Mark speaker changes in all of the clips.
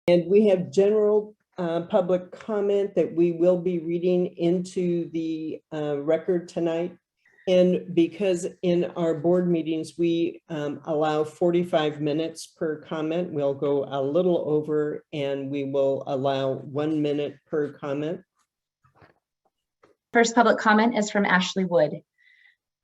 Speaker 1: And we have general public comment that we will be reading into the record tonight. And because in our board meetings, we allow 45 minutes per comment, we'll go a little over and we will allow 1 minute per comment.
Speaker 2: First public comment is from Ashley Wood.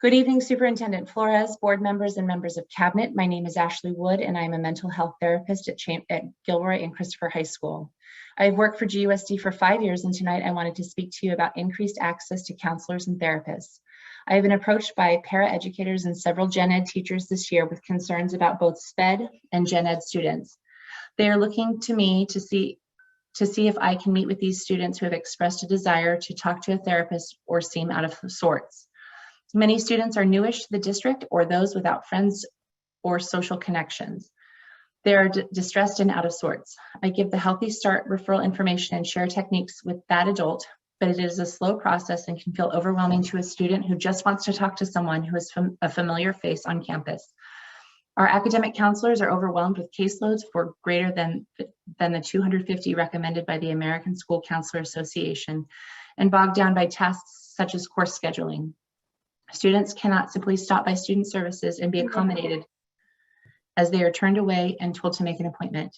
Speaker 2: Good evening, Superintendent Flores, board members, and members of cabinet. My name is Ashley Wood, and I'm a mental health therapist at Gilroy and Christopher High School. I've worked for GUSD for 5 years, and tonight I wanted to speak to you about increased access to counselors and therapists. I have been approached by paraeducators and several gen ed teachers this year with concerns about both SPED and gen ed students. They are looking to me to see if I can meet with these students who have expressed a desire to talk to a therapist or seem out of sorts. Many students are newish to the district or those without friends or social connections. They are distressed and out of sorts. I give the Healthy Start referral information and share techniques with that adult, but it is a slow process and can feel overwhelming to a student who just wants to talk to someone who is a familiar face on campus. Our academic counselors are overwhelmed with caseloads for greater than the 250 recommended by the American School Counselor Association and bogged down by tasks such as course scheduling. Students cannot simply stop by student services and be accommodated as they are turned away and told to make an appointment.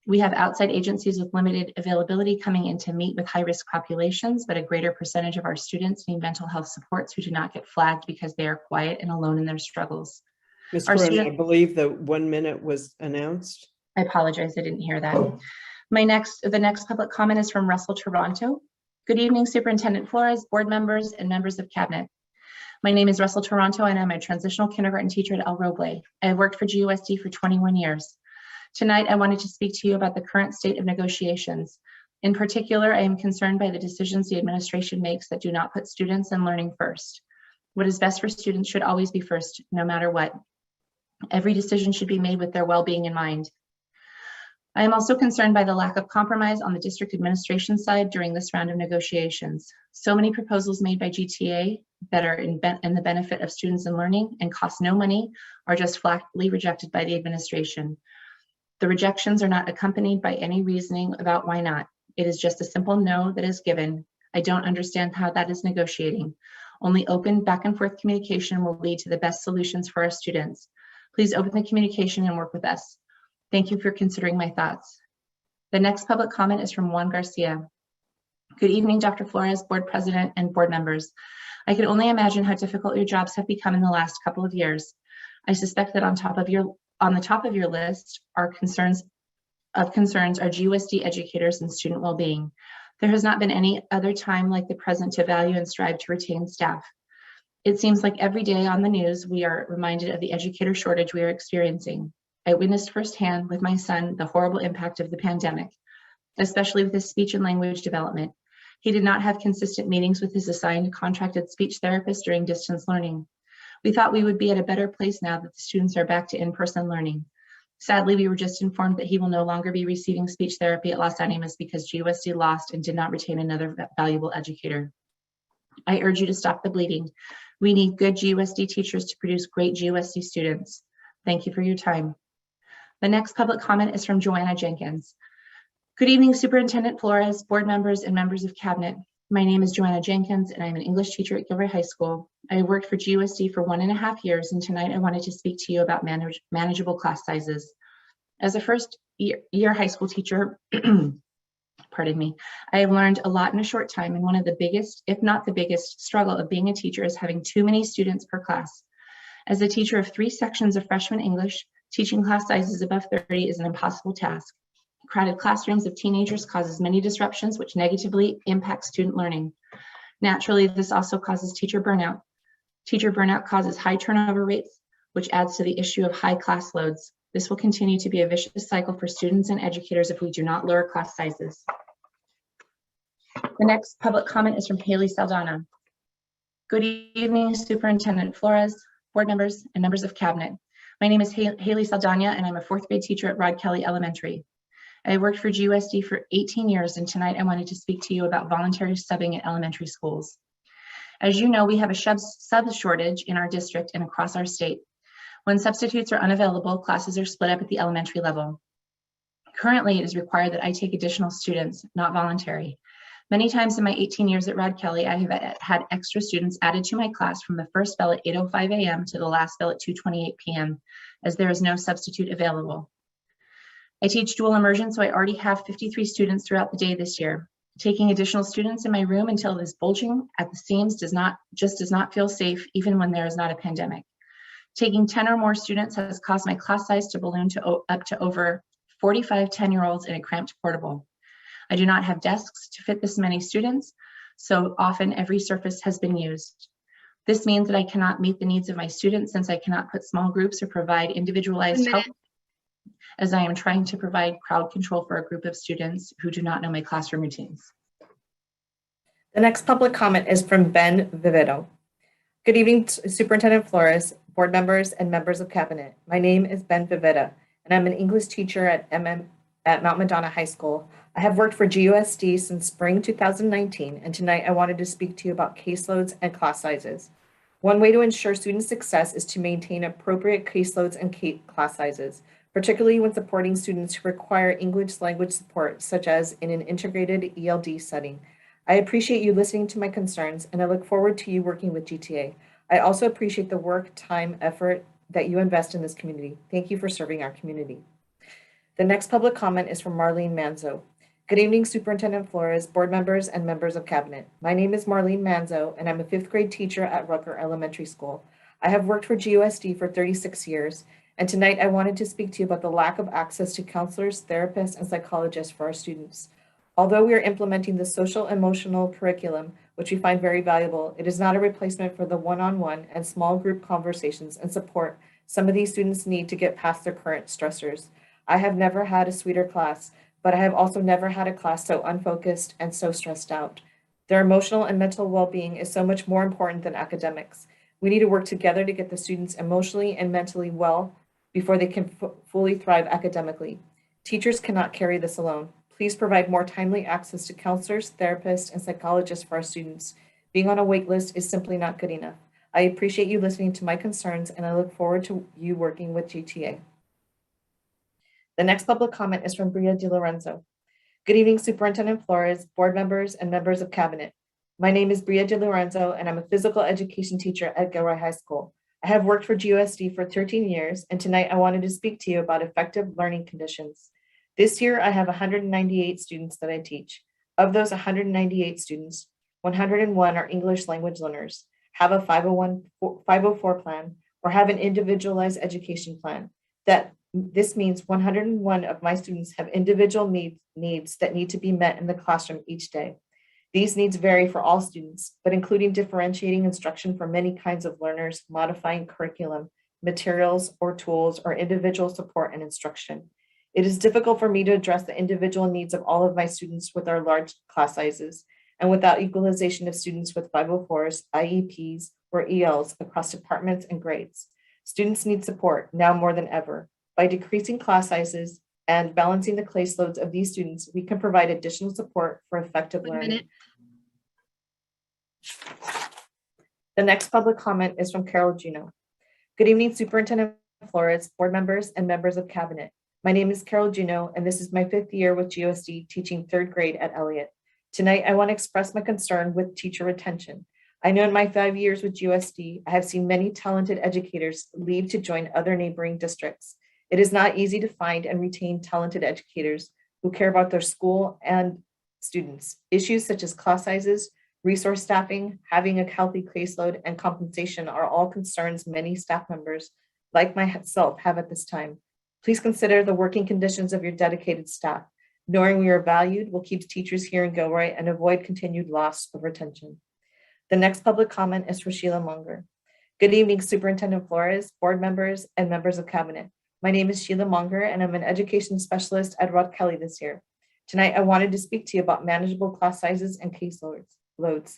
Speaker 2: We have outside agencies with limited availability coming in to meet with high-risk populations, but a greater percentage of our students need mental health supports who do not get flagged because they are quiet and alone in their struggles.
Speaker 1: Ms. Corona, I believe the 1 minute was announced.
Speaker 2: I apologize, I didn't hear that. The next public comment is from Russell Toronto. Good evening, Superintendent Flores, board members, and members of cabinet. My name is Russell Toronto, and I'm a transitional kindergarten teacher at El Roble. I have worked for GUSD for 21 years. Tonight, I wanted to speak to you about the current state of negotiations. In particular, I am concerned by the decisions the administration makes that do not put students and learning first. What is best for students should always be first, no matter what. Every decision should be made with their well-being in mind. I am also concerned by the lack of compromise on the district administration side during this round of negotiations. So many proposals made by GTA that are in the benefit of students and learning and cost no money are just flatly rejected by the administration. The rejections are not accompanied by any reasoning about why not. It is just a simple no that is given. I don't understand how that is negotiating. Only open back and forth communication will lead to the best solutions for our students. Please open the communication and work with us. Thank you for considering my thoughts. The next public comment is from Juan Garcia. Good evening, Dr. Flores, board president, and board members. I can only imagine how difficult your jobs have become in the last couple of years. I suspect that on the top of your list are concerns are GUSD educators and student well-being. There has not been any other time like the present to value and strive to retain staff. It seems like every day on the news, we are reminded of the educator shortage we are experiencing. I witnessed firsthand with my son the horrible impact of the pandemic, especially with his speech and language development. He did not have consistent meetings with his assigned contracted speech therapist during distance learning. We thought we would be at a better place now that the students are back to in-person learning. Sadly, we were just informed that he will no longer be receiving speech therapy at Los Animas because GUSD lost and did not retain another valuable educator. I urge you to stop the bleeding. We need good GUSD teachers to produce great GUSD students. Thank you for your time. The next public comment is from Joanna Jenkins. Good evening, Superintendent Flores, board members, and members of cabinet. My name is Joanna Jenkins, and I'm an English teacher at Gilroy High School. I worked for GUSD for 1.5 years, and tonight I wanted to speak to you about manageable class sizes. As a first year high school teacher, pardon me, I have learned a lot in a short time, and one of the biggest, if not the biggest, struggle of being a teacher is having too many students per class. As a teacher of 3 sections of freshman English, teaching class sizes above 30 is an impossible task. Crowded classrooms of teenagers causes many disruptions which negatively impact student learning. Naturally, this also causes teacher burnout. Teacher burnout causes high turnover rates, which adds to the issue of high class loads. This will continue to be a vicious cycle for students and educators if we do not lower class sizes. The next public comment is from Haley Saldana. Good evening, Superintendent Flores, board members, and members of cabinet. My name is Haley Saldana, and I'm a 4th grade teacher at Rod Kelly Elementary. I worked for GUSD for 18 years, and tonight I wanted to speak to you about voluntary subbing at elementary schools. As you know, we have a sub shortage in our district and across our state. When substitutes are unavailable, classes are split up at the elementary level. Currently, it is required that I take additional students, not voluntary. Many times in my 18 years at Rod Kelly, I have had extra students added to my class from the first bell at 8:05 a.m. to the last bell at 2:28 p.m., as there is no substitute available. I teach dual immersion, so I already have 53 students throughout the day this year. Taking additional students in my room until it is bulging at the seams does not feel safe, even when there is not a pandemic. Taking 10 or more students has caused my class size to balloon to up to over 45 10-year-olds in a cramped portable. I do not have desks to fit this many students, so often every surface has been used. This means that I cannot meet the needs of my students since I cannot put small groups or provide individualized help, as I am trying to provide crowd control for a group of students who do not know my classroom routines.
Speaker 3: The next public comment is from Ben Vivido. Good evening, Superintendent Flores, board members, and members of cabinet. My name is Ben Vivida, and I'm an English teacher at Mount Madonna High School. I have worked for GUSD since spring 2019, and tonight I wanted to speak to you about caseloads and class sizes. One way to ensure student success is to maintain appropriate caseloads and class sizes, particularly when supporting students who require English language support, such as in an integrated ELD setting. I appreciate you listening to my concerns, and I look forward to you working with GTA. I also appreciate the work, time, effort that you invest in this community. Thank you for serving our community. The next public comment is from Marlene Manzo. Good evening, Superintendent Flores, board members, and members of cabinet. My name is Marlene Manzo, and I'm a 5th grade teacher at Rucker Elementary School. I have worked for GUSD for 36 years, and tonight I wanted to speak to you about the lack of access to counselors, therapists, and psychologists for our students. Although we are implementing the social emotional curriculum, which we find very valuable, it is not a replacement for the one-on-one and small group conversations and support some of these students need to get past their current stressors. I have never had a sweeter class, but I have also never had a class so unfocused and so stressed out. Their emotional and mental well-being is so much more important than academics. We need to work together to get the students emotionally and mentally well before they can fully thrive academically. Teachers cannot carry this alone. Please provide more timely access to counselors, therapists, and psychologists for our students. Being on a wait list is simply not good enough. I appreciate you listening to my concerns, and I look forward to you working with GTA. The next public comment is from Bria DiLorenzo. Good evening, Superintendent Flores, board members, and members of cabinet. My name is Bria DiLorenzo, and I'm a physical education teacher at Gilroy High School. I have worked for GUSD for 13 years, and tonight I wanted to speak to you about effective learning conditions. This year, I have 198 students that I teach. Of those 198 students, 101 are English language learners, have a 504 plan, or have an individualized education plan. This means 101 of my students have individual needs that need to be met in the classroom each day. These needs vary for all students, but including differentiating instruction for many kinds of learners, modifying curriculum, materials or tools, or individual support and instruction. It is difficult for me to address the individual needs of all of my students with our large class sizes and without equalization of students with 504s, IEPs, or ELs across departments and grades. Students need support now more than ever. By decreasing class sizes and balancing the caseloads of these students, we can provide additional support for effective learning. The next public comment is from Carol Gino. Good evening, Superintendent Flores, board members, and members of cabinet. My name is Carol Gino, and this is my 5th year with GUSD teaching 3rd grade at Elliott. Tonight, I want to express my concern with teacher retention. I know in my 5 years with GUSD, I have seen many talented educators leave to join other neighboring districts. It is not easy to find and retain talented educators who care about their school and students. Issues such as class sizes, resource staffing, having a healthy caseload, and compensation are all concerns many staff members, like myself, have at this time. Please consider the working conditions of your dedicated staff. Knowing we are valued will keep teachers here in Gilroy and avoid continued loss of retention. The next public comment is for Sheila Monger. Good evening, Superintendent Flores, board members, and members of cabinet. My name is Sheila Monger, and I'm an education specialist at Rod Kelly this year. Tonight, I wanted to speak to you about manageable class sizes and caseloads.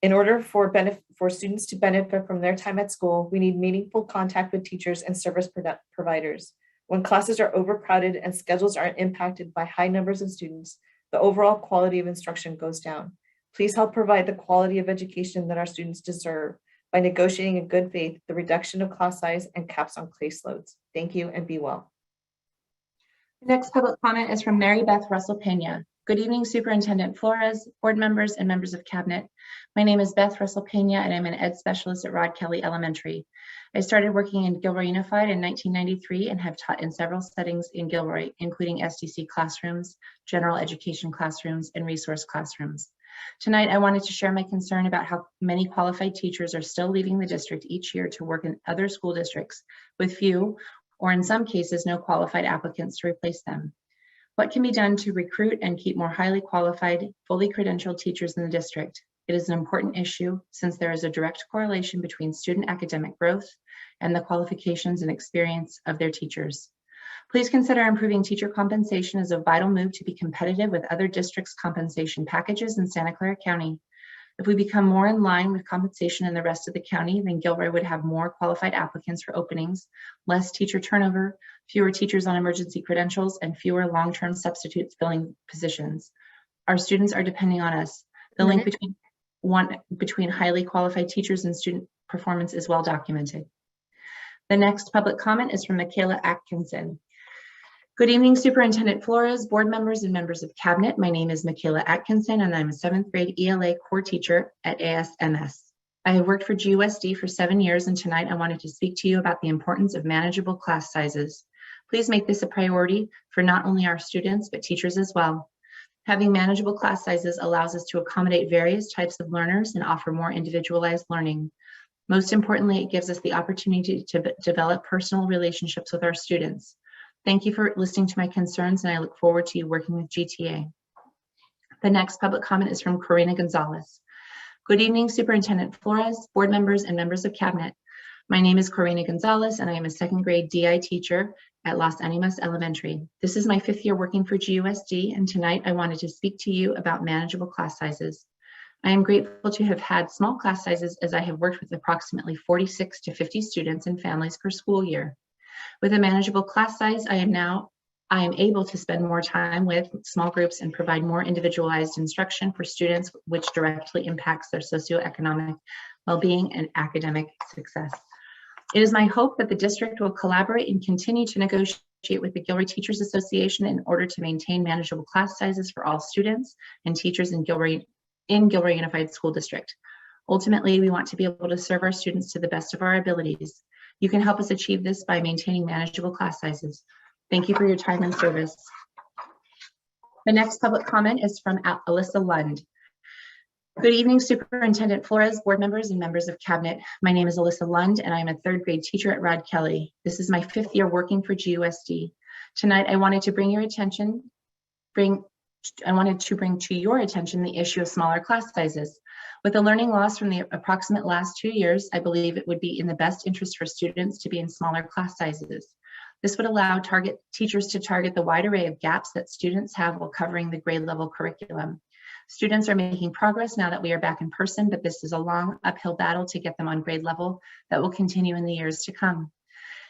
Speaker 3: In order for students to benefit from their time at school, we need meaningful contact with teachers and service providers. When classes are overcrowded and schedules are impacted by high numbers of students, the overall quality of instruction goes down. Please help provide the quality of education that our students deserve by negotiating in good faith the reduction of class size and caps on caseloads. Thank you and be well.
Speaker 2: The next public comment is from Mary Beth Russell Pena. Good evening, Superintendent Flores, board members, and members of cabinet. My name is Beth Russell Pena, and I'm an ed specialist at Rod Kelly Elementary. I started working in Gilroy Unified in 1993 and have taught in several settings in Gilroy, including SDC classrooms, general education classrooms, and resource classrooms. Tonight, I wanted to share my concern about how many qualified teachers are still leaving the district each year to work in other school districts with few, or in some cases, no qualified applicants to replace them. What can be done to recruit and keep more highly qualified, fully credentialed teachers in the district? It is an important issue since there is a direct correlation between student academic growth and the qualifications and experience of their teachers. Please consider improving teacher compensation as a vital move to be competitive with other districts' compensation packages in Santa Clara County. If we become more in line with compensation in the rest of the county, then Gilroy would have more qualified applicants for openings, less teacher turnover, fewer teachers on emergency credentials, and fewer long-term substitutes filling positions. Our students are depending on us. The link between highly qualified teachers and student performance is well documented. The next public comment is from Michaela Atkinson. Good evening, Superintendent Flores, board members, and members of cabinet. My name is Michaela Atkinson, and I'm a 7th grade ELA core teacher at ASMS. I have worked for GUSD for 7 years, and tonight I wanted to speak to you about the importance of manageable class sizes. Please make this a priority for not only our students, but teachers as well. Having manageable class sizes allows us to accommodate various types of learners and offer more individualized learning. Most importantly, it gives us the opportunity to develop personal relationships with our students. Thank you for listening to my concerns, and I look forward to you working with GTA. The next public comment is from Corina Gonzalez. Good evening, Superintendent Flores, board members, and members of cabinet. My name is Corina Gonzalez, and I am a 2nd grade DI teacher at Las Animas Elementary. This is my 5th year working for GUSD, and tonight I wanted to speak to you about manageable class sizes. I am grateful to have had small class sizes as I have worked with approximately 46 to 50 students and families per school year. With a manageable class size, I am able to spend more time with small groups and provide more individualized instruction for students, which directly impacts their socioeconomic well-being and academic success. It is my hope that the district will collaborate and continue to negotiate with the Gilroy Teachers Association in order to maintain manageable class sizes for all students and teachers in Gilroy Unified School District. Ultimately, we want to be able to serve our students to the best of our abilities. You can help us achieve this by maintaining manageable class sizes. Thank you for your time and service. The next public comment is from Alyssa Lund. Good evening, Superintendent Flores, board members, and members of cabinet. My name is Alyssa Lund, and I'm a 3rd grade teacher at Rod Kelly. This is my 5th year working for GUSD. Tonight, I wanted to bring to your attention the issue of smaller class sizes. With the learning loss from the approximate last 2 years, I believe it would be in the best interest for students to be in smaller class sizes. This would allow teachers to target the wide array of gaps that students have while covering the grade level curriculum. Students are making progress now that we are back in person, but this is a long uphill battle to get them on grade level that will continue in the years to come.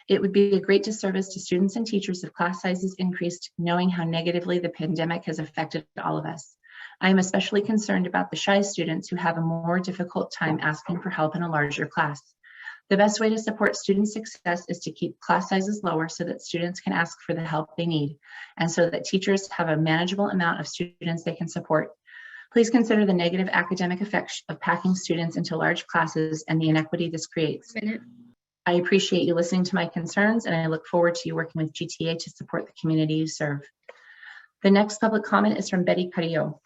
Speaker 2: It would be a great disservice to students and teachers if class sizes increased, knowing how negatively the pandemic has affected all of us. I am especially concerned about the shy students who have a more difficult time asking for help in a larger class. The best way to support student success is to keep class sizes lower so that students can ask for the help they need, and so that teachers have a manageable amount of students they can support. Please consider the negative academic effects of packing students into large classes and the inequity this creates. I appreciate you listening to my concerns, and I look forward to you working with GTA to support the community you serve. The next public comment is from Betty Carrillo.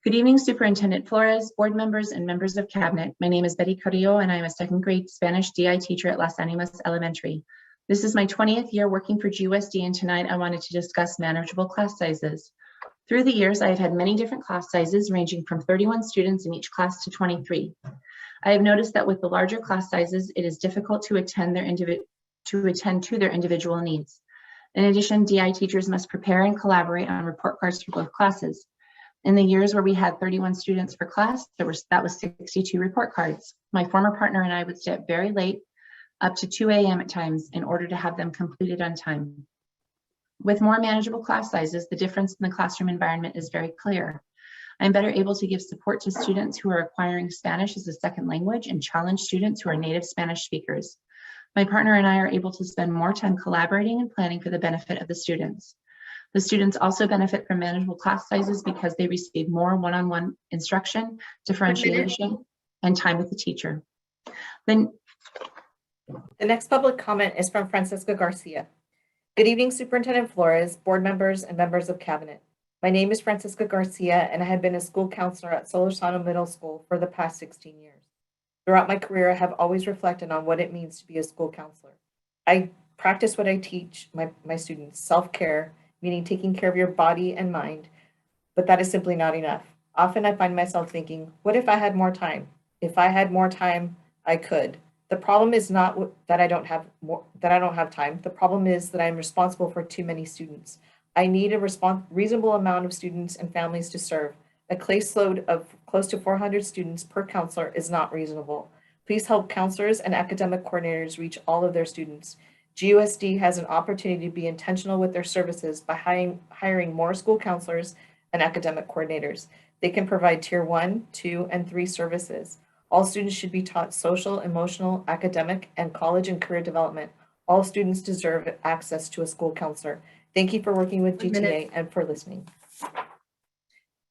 Speaker 2: Good evening, Superintendent Flores, board members, and members of cabinet. My name is Betty Carrillo, and I am a 2nd grade Spanish DI teacher at Las Animas Elementary. This is my 20th year working for GUSD, and tonight I wanted to discuss manageable class sizes. Through the years, I have had many different class sizes ranging from 31 students in each class to 23. I have noticed that with the larger class sizes, it is difficult to attend to their individual needs. In addition, DI teachers must prepare and collaborate on report cards for both classes. In the years where we had 31 students per class, that was 62 report cards. My former partner and I would stay up very late, up to 2 a.m. at times, in order to have them completed on time. With more manageable class sizes, the difference in the classroom environment is very clear. I'm better able to give support to students who are acquiring Spanish as a second language and challenge students who are native Spanish speakers. My partner and I are able to spend more time collaborating and planning for the benefit of the students. The students also benefit from manageable class sizes because they receive more one-on-one instruction, differentiation, and time with the teacher. Then
Speaker 3: The next public comment is from Francisca Garcia. Good evening, Superintendent Flores, board members, and members of cabinet. My name is Francisca Garcia, and I have been a school counselor at Solorzano Middle School for the past 16 years. Throughout my career, I have always reflected on what it means to be a school counselor. I practice what I teach my students, self-care, meaning taking care of your body and mind, but that is simply not enough. Often I find myself thinking, what if I had more time? If I had more time, I could. The problem is not that I don't have time. The problem is that I'm responsible for too many students. I need a reasonable amount of students and families to serve. A caseload of close to 400 students per counselor is not reasonable. Please help counselors and academic coordinators reach all of their students. GUSD has an opportunity to be intentional with their services by hiring more school counselors and academic coordinators. They can provide tier 1, 2, and 3 services. All students should be taught social, emotional, academic, and college and career development. All students deserve access to a school counselor. Thank you for working with GTA and for listening.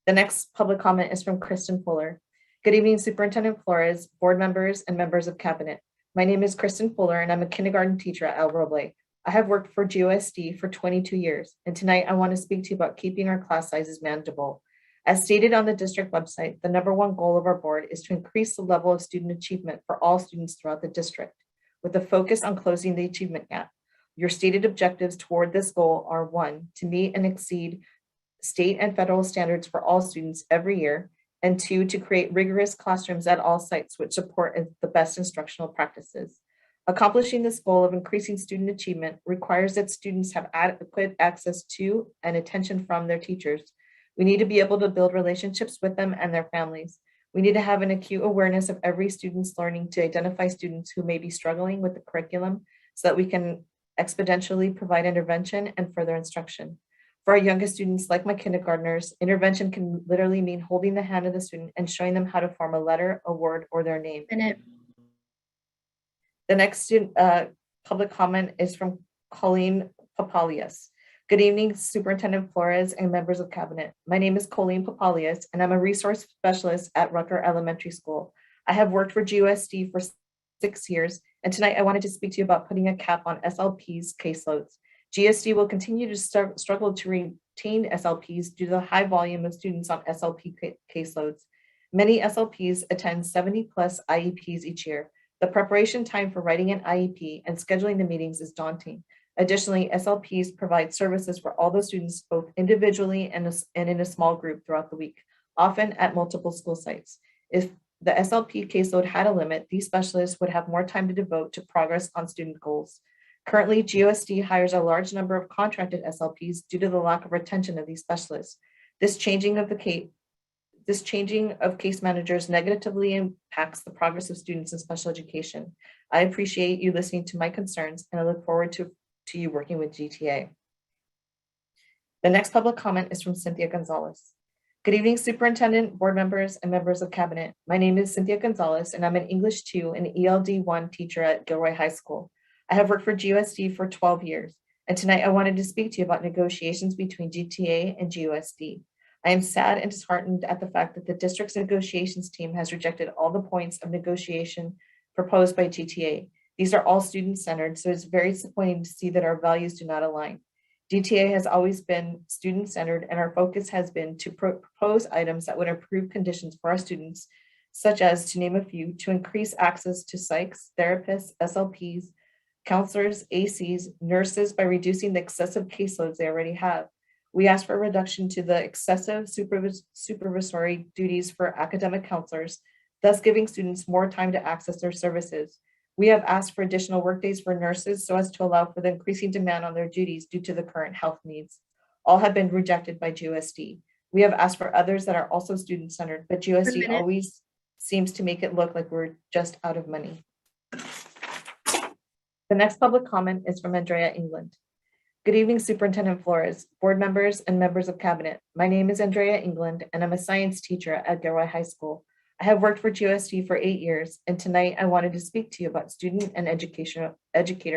Speaker 3: The next public comment is from Kristen Fuller. Good evening, Superintendent Flores, board members, and members of cabinet. My name is Kristen Fuller, and I'm a kindergarten teacher at El Roble. I have worked for GUSD for 22 years, and tonight I want to speak to you about keeping our class sizes manageable. As stated on the district website, the #1 goal of our board is to increase the level of student achievement for all students throughout the district, with a focus on closing the achievement gap. Your stated objectives toward this goal are 1, to meet and exceed state and federal standards for all students every year, and 2, to create rigorous classrooms at all sites which support the best instructional practices. Accomplishing this goal of increasing student achievement requires that students have adequate access to and attention from their teachers. We need to be able to build relationships with them and their families. We need to have an acute awareness of every student's learning to identify students who may be struggling with the curriculum so that we can exponentially provide intervention and further instruction. For our youngest students, like my kindergartners, intervention can literally mean holding the hand of the student and showing them how to form a letter, a word, or their name. The next public comment is from Colleen Papalias. Good evening, Superintendent Flores and members of cabinet. My name is Colleen Papalias, and I'm a resource specialist at Rucker Elementary School. I have worked for GUSD for 6 years, and tonight I wanted to speak to you about putting a cap on SLP's caseloads. GSD will continue to struggle to retain SLPs due to the high volume of students on SLP caseloads. Many SLPs attend 70+ IEPs each year. The preparation time for writing an IEP and scheduling the meetings is daunting. Additionally, SLPs provide services for all the students, both individually and in a small group throughout the week, often at multiple school sites. If the SLP caseload had a limit, these specialists would have more time to devote to progress on student goals. Currently, GUSD hires a large number of contracted SLPs due to the lack of retention of these specialists. This changing of case managers negatively impacts the progress of students in special education. I appreciate you listening to my concerns, and I look forward to you working with GTA. The next public comment is from Cynthia Gonzalez. Good evening, Superintendent, board members, and members of cabinet. My name is Cynthia Gonzalez, and I'm an English 2 and ELD 1 teacher at Gilroy High School. I have worked for GUSD for 12 years, and tonight I wanted to speak to you about negotiations between GTA and GUSD. I am sad and disheartened at the fact that the district's negotiations team has rejected all the points of negotiation proposed by GTA. These are all student-centered, so it's very disappointing to see that our values do not align. GTA has always been student-centered, and our focus has been to propose items that would improve conditions for our students, such as, to name a few, to increase access to psychs, therapists, SLPs, counselors, ACs, nurses by reducing the excessive caseloads they already have. We asked for a reduction to the excessive supervisory duties for academic counselors, thus giving students more time to access their services. We have asked for additional workdays for nurses so as to allow for the increasing demand on their duties due to the current health needs. All have been rejected by GUSD. We have asked for others that are also student-centered, but GUSD always seems to make it look like we're just out of money. The next public comment is from Andrea England. Good evening, Superintendent Flores, board members, and members of cabinet. My name is Andrea England, and I'm a science teacher at Gilroy High School. I have worked for GUSD for 8 years, and tonight I wanted to speak to you about student and educator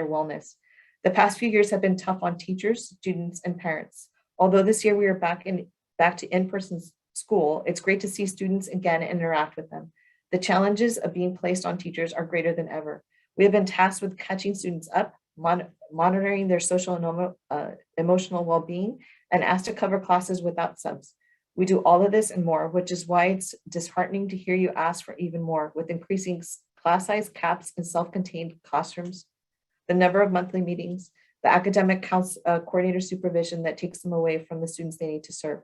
Speaker 3: wellness. The past few years have been tough on teachers, students, and parents. Although this year we are back to in-person school, it's great to see students again and interact with them. The challenges of being placed on teachers are greater than ever. We have been tasked with catching students up, monitoring their social and emotional well-being, and asked to cover classes without subs. We do all of this and more, which is why it's disheartening to hear you ask for even more with increasing class size caps and self-contained classrooms, the number of monthly meetings, the academic coordinator supervision that takes them away from the students they need to serve.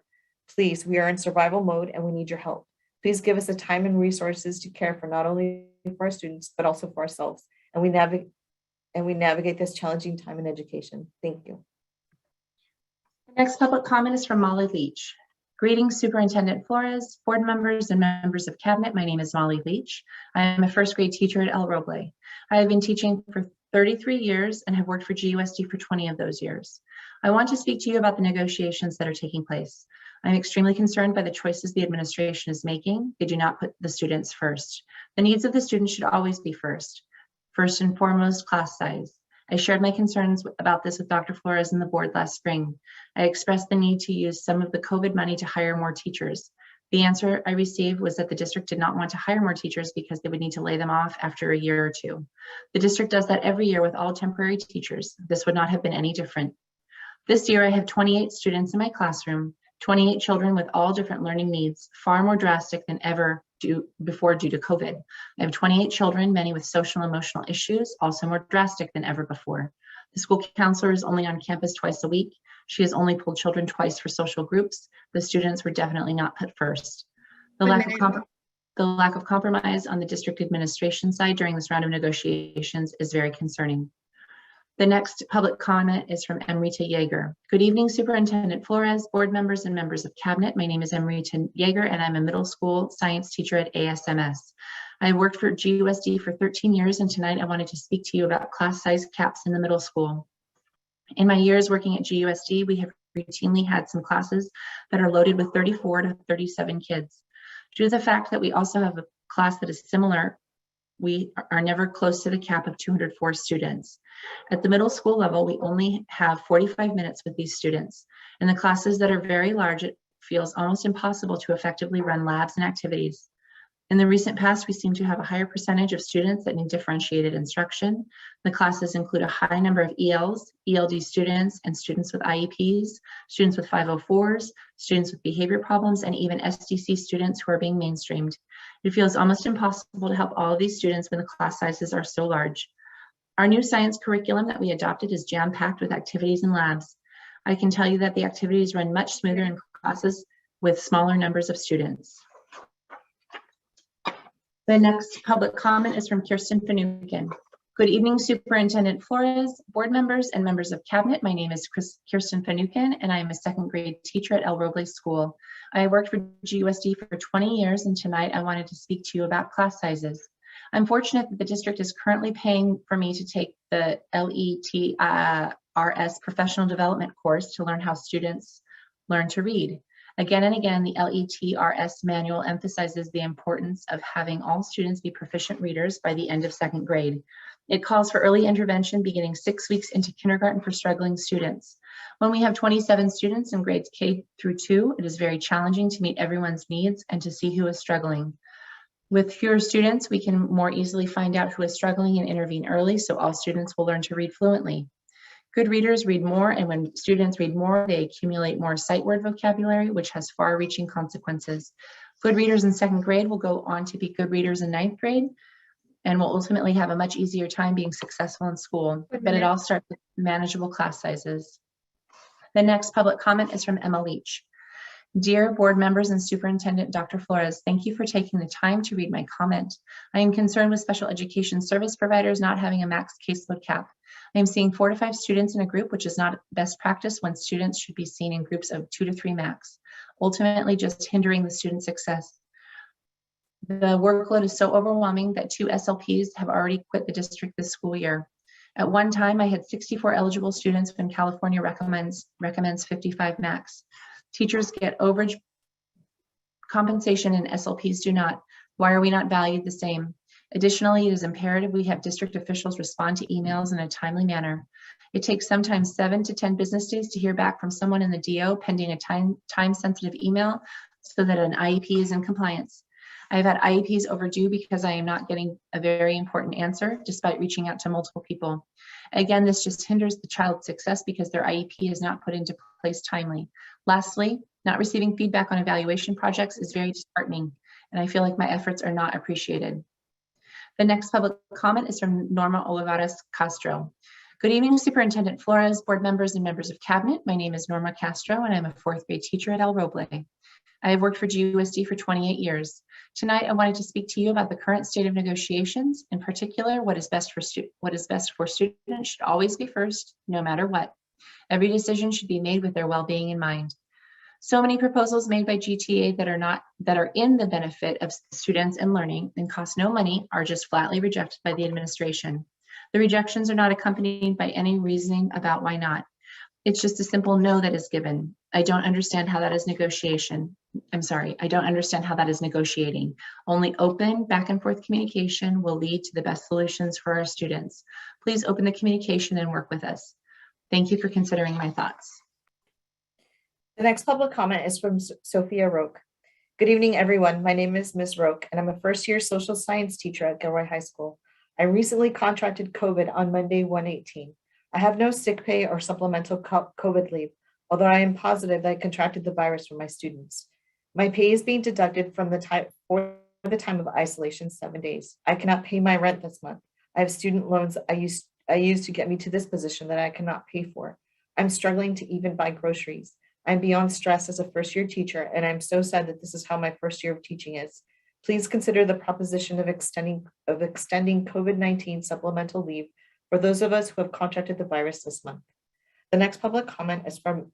Speaker 3: Please, we are in survival mode and we need your help. Please give us the time and resources to care for not only for our students, but also for ourselves. And we navigate this challenging time in education. Thank you.
Speaker 2: The next public comment is from Molly Leach. Greetings, Superintendent Flores, board members and members of cabinet. My name is Molly Leach. I am a first grade teacher at El Roble. I have been teaching for 33 years and have worked for GUSD for 20 of those years. I want to speak to you about the negotiations that are taking place. I'm extremely concerned by the choices the administration is making. They do not put the students first. The needs of the students should always be first. First and foremost, class size. I shared my concerns about this with Dr. Flores and the board last spring. I expressed the need to use some of the COVID money to hire more teachers. The answer I received was that the district did not want to hire more teachers because they would need to lay them off after a year or two. The district does that every year with all temporary teachers. This would not have been any different. This year, I have 28 students in my classroom, 28 children with all different learning needs, far more drastic than ever before due to COVID. I have 28 children, many with social and emotional issues, also more drastic than ever before. The school counselor is only on campus twice a week. She has only pulled children twice for social groups. The students were definitely not put first. The lack of compromise on the district administration side during this round of negotiations is very concerning. The next public comment is from Amrita Yeager. Good evening, Superintendent Flores, board members and members of cabinet. My name is Amrita Yeager and I'm a middle school science teacher at ASMS. I worked for GUSD for 13 years and tonight I wanted to speak to you about class size caps in the middle school. In my years working at GUSD, we have routinely had some classes that are loaded with 34 to 37 kids. Due to the fact that we also have a class that is similar, we are never close to the cap of 204 students. At the middle school level, we only have 45 minutes with these students. In the classes that are very large, it feels almost impossible to effectively run labs and activities. In the recent past, we seem to have a higher percentage of students that need differentiated instruction. The classes include a high number of ELs, ELD students, and students with IEPs, students with 504s, students with behavior problems, and even SDC students who are being mainstreamed. It feels almost impossible to help all of these students when the class sizes are so large. Our new science curriculum that we adopted is jam-packed with activities and labs. I can tell you that the activities run much smoother in classes with smaller numbers of students. The next public comment is from Kirsten Finucane. Good evening, Superintendent Flores, board members, and members of cabinet. My name is Kirsten Finucane, and I am a second grade teacher at El Roble School. I worked for GUSD for 20 years, and tonight I wanted to speak to you about class sizes. I'm fortunate that the district is currently paying for me to take the LETRS professional development course to learn how students learn to read. Again and again, the LETRS manual emphasizes the importance of having all students be proficient readers by the end of second grade. It calls for early intervention beginning 6 weeks into kindergarten for struggling students. When we have 27 students in grades K through 2, it is very challenging to meet everyone's needs and to see who is struggling. With fewer students, we can more easily find out who is struggling and intervene early, so all students will learn to read fluently. Good readers read more, and when students read more, they accumulate more sight word vocabulary, which has far-reaching consequences. Good readers in second grade will go on to be good readers in ninth grade, and will ultimately have a much easier time being successful in school, but it all starts with manageable class sizes. The next public comment is from Emma Leach. Dear board members and Superintendent Dr. Flores, thank you for taking the time to read my comment. I am concerned with special education service providers not having a max caseload cap. I am seeing 4 to 5 students in a group, which is not best practice when students should be seen in groups of 2 to 3 max, ultimately just hindering the student success. The workload is so overwhelming that 2 SLPs have already quit the district this school year. At one time, I had 64 eligible students when California recommends 55 max. Teachers get overage compensation and SLPs do not. Why are we not valued the same? Additionally, it is imperative we have district officials respond to emails in a timely manner. It takes sometimes 7 to 10 business days to hear back from someone in the DO pending a time-sensitive email so that an IEP is in compliance. I have had IEPs overdue because I am not getting a very important answer despite reaching out to multiple people. Again, this just hinders the child's success because their IEP is not put into place timely. Lastly, not receiving feedback on evaluation projects is very disheartening, and I feel like my efforts are not appreciated. The next public comment is from Norma Olivares Castro. Good evening, Superintendent Flores, board members, and members of cabinet. My name is Norma Castro, and I'm a 4th grade teacher at El Roble. I have worked for GUSD for 28 years. Tonight, I wanted to speak to you about the current state of negotiations. In particular, what is best for students should always be first, no matter what. Every decision should be made with their well-being in mind. So many proposals made by GTA that are in the benefit of students and learning and cost no money are just flatly rejected by the administration. The rejections are not accompanied by any reasoning about why not. It's just a simple no that is given. I don't understand how that is negotiation. I don't understand how that is negotiating. Only open back and forth communication will lead to the best solutions for our students. Please open the communication and work with us. Thank you for considering my thoughts.
Speaker 3: The next public comment is from Sophia Roque. Good evening, everyone. My name is Ms. Roque, and I'm a first-year social science teacher at Gilroy High School. I recently contracted COVID on Monday, 1/18. I have no sick pay or supplemental COVID leave, although I am positive that I contracted the virus from my students. My pay is being deducted from the time of isolation, 7 days. I cannot pay my rent this month. I have student loans I used to get me to this position that I cannot pay for. I'm struggling to even buy groceries. I'm beyond stress as a first-year teacher, and I'm so sad that this is how my first year of teaching is. Please consider the proposition of extending COVID-19 supplemental leave for those of us who have contracted the virus this month. The next public comment is from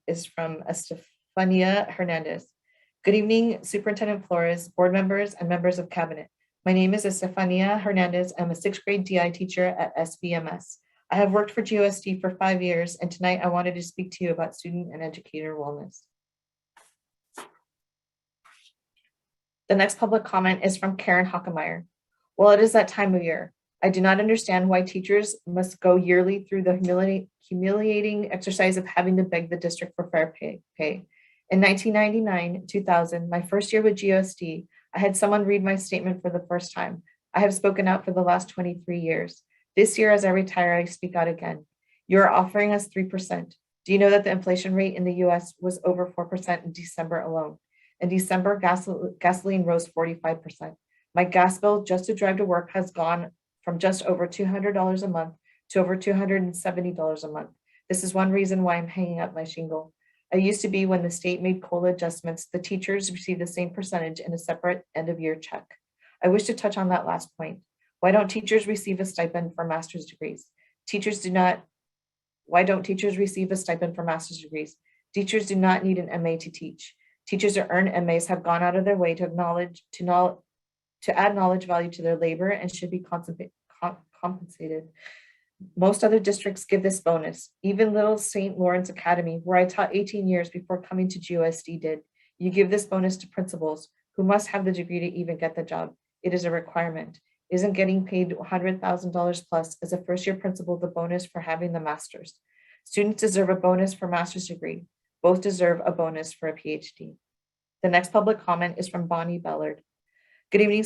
Speaker 3: Estefania Hernandez. Good evening, Superintendent Flores, board members, and members of cabinet. My name is Estefania Hernandez. I'm a 6th grade DI teacher at SVMS. I have worked for GUSD for 5 years, and tonight I wanted to speak to you about student and educator wellness. The next public comment is from Karen Hockemeyer. Well, it is that time of year. I do not understand why teachers must go yearly through the humiliating exercise of having to beg the district for fair pay. In 1999-2000, my first year with GUSD, I had someone read my statement for the first time. I have spoken out for the last 23 years. This year, as I retire, I speak out again. You are offering us 3%. Do you know that the inflation rate in the US was over 4% in December alone? In December, gasoline rose 45%. My gas bill just to drive to work has gone from just over $200 a month to over $270 a month. This is one reason why I'm hanging up my shingle. I used to be when the state made COLA adjustments, the teachers received the same percentage in a separate end of year check. I wish to touch on that last point. Why don't teachers receive a stipend for master's degrees? Why don't teachers receive a stipend for master's degrees? Teachers do not need an MA to teach. Teachers who earn MAs have gone out of their way to add knowledge value to their labor and should be compensated. Most other districts give this bonus. Even Little St. Lawrence Academy, where I taught 18 years before coming to GUSD, did. You give this bonus to principals who must have the degree to even get the job. It is a requirement. Isn't getting paid $100,000 plus as a first-year principal the bonus for having the master's? Students deserve a bonus for master's degree. Both deserve a bonus for a PhD. The next public comment is from Bonnie Bellard. Good evening,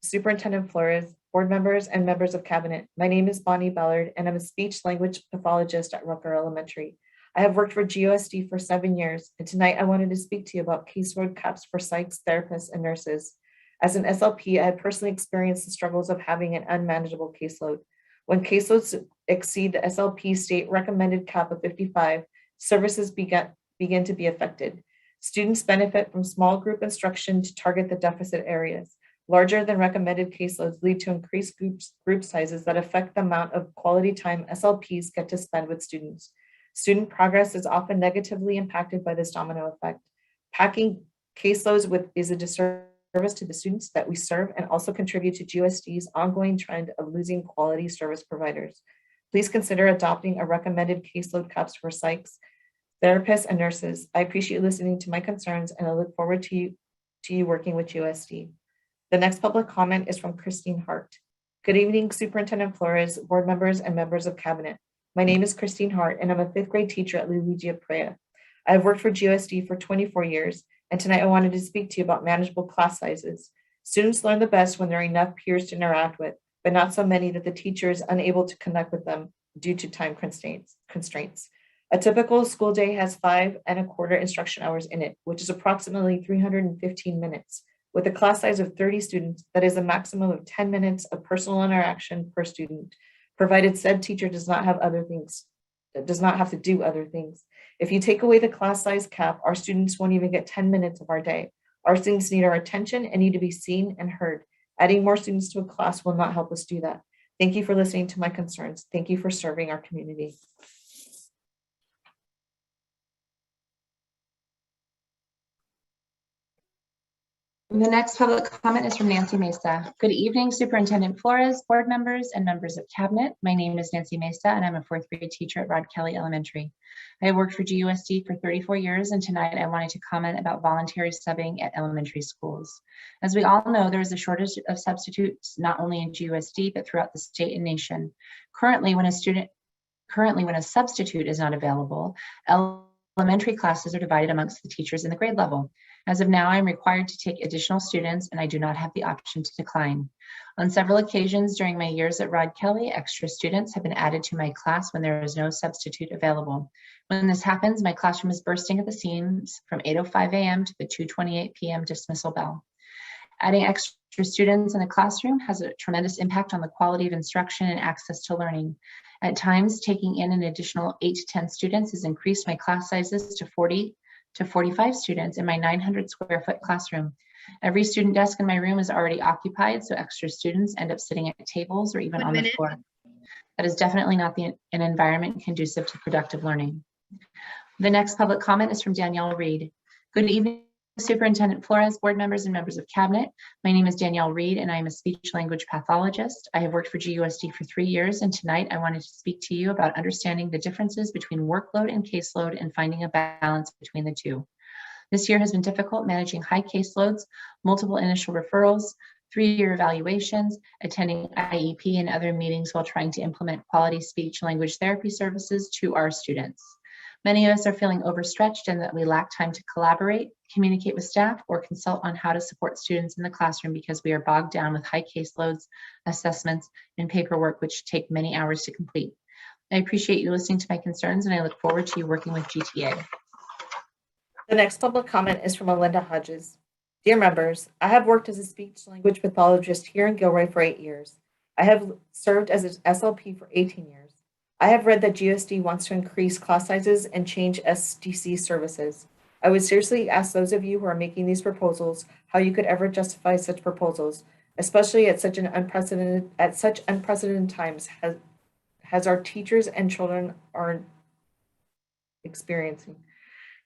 Speaker 3: Superintendent Flores, board members, and members of cabinet. My name is Bonnie Bellard, and I'm a speech language pathologist at Rucker Elementary. I have worked for GUSD for 7 years, and tonight I wanted to speak to you about caseload caps for psychs, therapists, and nurses. As an SLP, I have personally experienced the struggles of having an unmanageable caseload. When caseloads exceed the SLP state recommended cap of 55, services begin to be affected. Students benefit from small group instruction to target the deficit areas. Larger than recommended caseloads lead to increased group sizes that affect the amount of quality time SLPs get to spend with students. Student progress is often negatively impacted by this domino effect. Packing caseloads is a disservice to the students that we serve and also contribute to GUSD's ongoing trend of losing quality service providers. Please consider adopting a recommended caseload caps for psychs, therapists, and nurses. I appreciate listening to my concerns, and I look forward to you working with GUSD. The next public comment is from Christine Hart. Good evening, Superintendent Flores, board members, and members of cabinet. My name is Christine Hart, and I'm a fifth grade teacher at Luigi Prea. I have worked for GUSD for 24 years, and tonight I wanted to speak to you about manageable class sizes. Students learn the best when there are enough peers to interact with, but not so many that the teacher is unable to connect with them due to time constraints. A typical school day has 5¼ instruction hours in it, which is approximately 315 minutes. With a class size of 30 students, that is a maximum of 10 minutes of personal interaction per student, provided said teacher does not have to do other things. If you take away the class size cap, our students won't even get 10 minutes of our day. Our students need our attention and need to be seen and heard. Adding more students to a class will not help us do that. Thank you for listening to my concerns. Thank you for serving our community.
Speaker 2: The next public comment is from Nancy Mesa. Good evening, Superintendent Flores, board members, and members of cabinet. My name is Nancy Mesa, and I'm a fourth grade teacher at Rod Kelly Elementary. I have worked for GUSD for 34 years, and tonight I wanted to comment about voluntary subbing at elementary schools. As we all know, there is a shortage of substitutes, not only in GUSD, but throughout the state and nation. Currently, when a substitute is not available, elementary classes are divided amongst the teachers in the grade level. As of now, I'm required to take additional students, and I do not have the option to decline. On several occasions during my years at Rod Kelly, extra students have been added to my class when there is no substitute available. When this happens, my classroom is bursting at the seams from 8:05 a.m. to the 2:28 p.m. dismissal bell. Adding extra students in the classroom has a tremendous impact on the quality of instruction and access to learning. At times, taking in an additional 8 to 10 students has increased my class sizes to 40 to 45 students in my 900 square foot classroom. Every student desk in my room is already occupied, so extra students end up sitting at tables or even on the floor. That is definitely not an environment conducive to productive learning. The next public comment is from Danielle Reed. Good evening, Superintendent Flores, board members, and members of cabinet. My name is Danielle Reed, and I am a speech language pathologist. I have worked for GUSD for 3 years, and tonight I wanted to speak to you about understanding the differences between workload and caseload and finding a balance between the two. This year has been difficult managing high caseloads, multiple initial referrals, 3-year evaluations, attending IEP and other meetings while trying to implement quality speech language therapy services to our students. Many of us are feeling overstretched and that we lack time to collaborate, communicate with staff, or consult on how to support students in the classroom because we are bogged down with high caseloads, assessments, and paperwork, which take many hours to complete. I appreciate you listening to my concerns, and I look forward to you working with GTA.
Speaker 3: The next public comment is from Melinda Hodges. Dear members, I have worked as a speech language pathologist here in Gilroy for 8 years. I have served as an SLP for 18 years. I have read that GUSD wants to increase class sizes and change SDC services. I would seriously ask those of you who are making these proposals how you could ever justify such proposals, especially at such unprecedented times as our teachers and children are experiencing.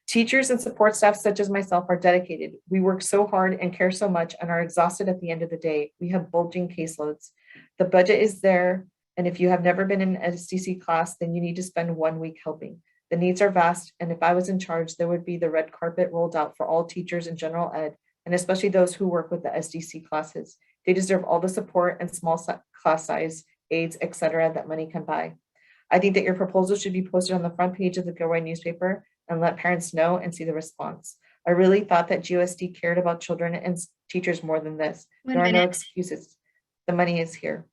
Speaker 3: Teachers and support staff such as myself are dedicated. We work so hard and care so much and are exhausted at the end of the day. We have bulging caseloads. The budget is there, and if you have never been in an SDC class, then you need to spend 1 week helping. The needs are vast, and if I was in charge, there would be the red carpet rolled out for all teachers in general ed, and especially those who work with the SDC classes. They deserve all the support and small class size, aids, etc. that money can buy. I think that your proposal should be posted on the front page of the Gilroy newspaper and let parents know and see the response. I really thought that GUSD cared about children and teachers more than this. There are no excuses. The money is here.